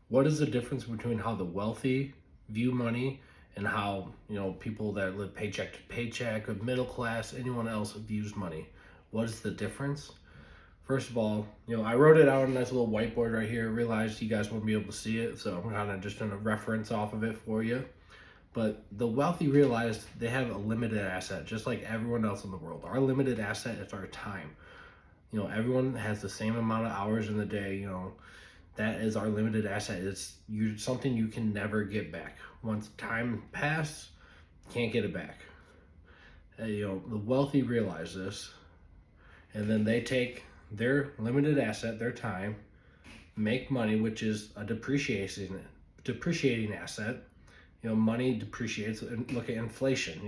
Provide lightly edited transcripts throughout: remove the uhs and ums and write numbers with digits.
What is the difference between how the wealthy view money and how, people that live paycheck to paycheck, or middle class, anyone else views money? What is the difference? First of all, I wrote it out on a nice little whiteboard right here. Realized you guys won't be able to see it, so I'm kind of just going to reference off of it for you. But the wealthy realized they have a limited asset, just like everyone else in the world. Our limited asset is our time. Everyone has the same amount of hours in the day. That is our limited asset. It's something you can never get back. Once time passes, can't get it back. The wealthy realize this, and then they take their limited asset, their time, make money, which is a depreciating asset. Money depreciates. And look at inflation.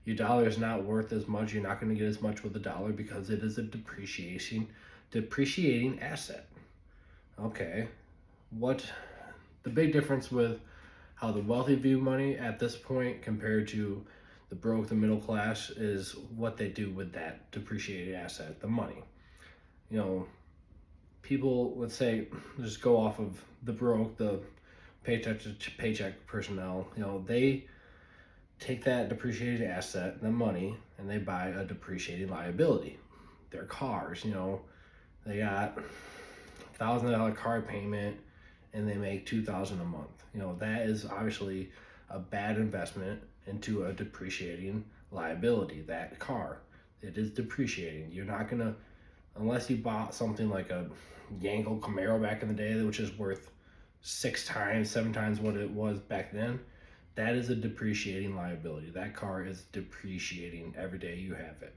Your dollar is not worth as much. You're not going to get as much with a dollar because it is a depreciating asset. Okay, what the big difference with how the wealthy view money at this point compared to the broke, the middle class, is what they do with that depreciated asset, the money. You know, People, let's say, just go off of the broke, the paycheck to paycheck personnel. They take that depreciated asset, the money, and they buy a depreciated liability. Their cars. They got $1,000 car payment, and they make $2,000 a month. That is obviously a bad investment into a depreciating liability. That car, it is depreciating. You're not gonna, unless you bought something like a Yankel Camaro back in the day, which is worth 6 times, 7 times what it was back then. That is a depreciating liability. That car is depreciating every day you have it.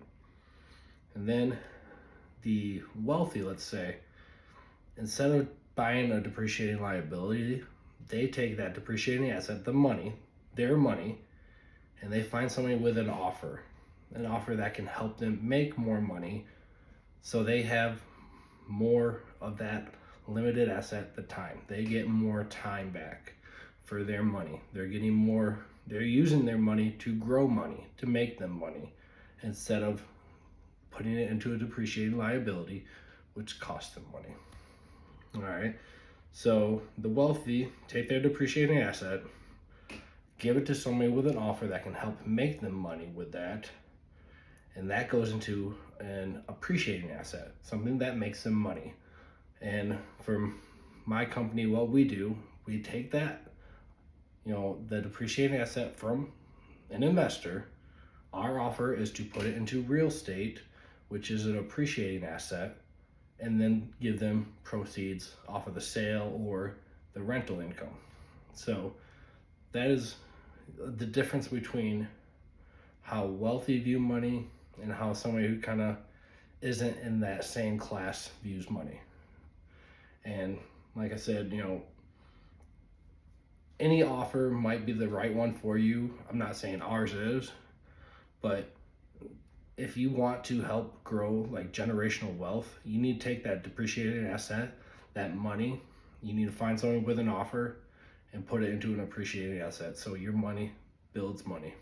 And then the wealthy, let's say, instead of buying a depreciating liability, they take that depreciating asset, the money, their money, and they find somebody with an offer that can help them make more money, so they have more of that limited asset, the time. They get more time back for their money. They're using their money to grow money, to make them money, instead of putting it into a depreciating liability, which costs them money. All right. So the wealthy take their depreciating asset, give it to somebody with an offer that can help make them money with that, and that goes into an appreciating asset, something that makes them money. And for my company, what we do, we take that, the depreciating asset from an investor. Our offer is to put it into real estate, which is an appreciating asset, and then give them proceeds off of the sale or the rental income. So that is the difference between how wealthy view money and how somebody who kind of isn't in that same class views money. And like I said, any offer might be the right one for you. I'm not saying ours is, but if you want to help grow like generational wealth, you need to take that depreciated asset, that money, you need to find someone with an offer and put it into an appreciated asset so your money builds money.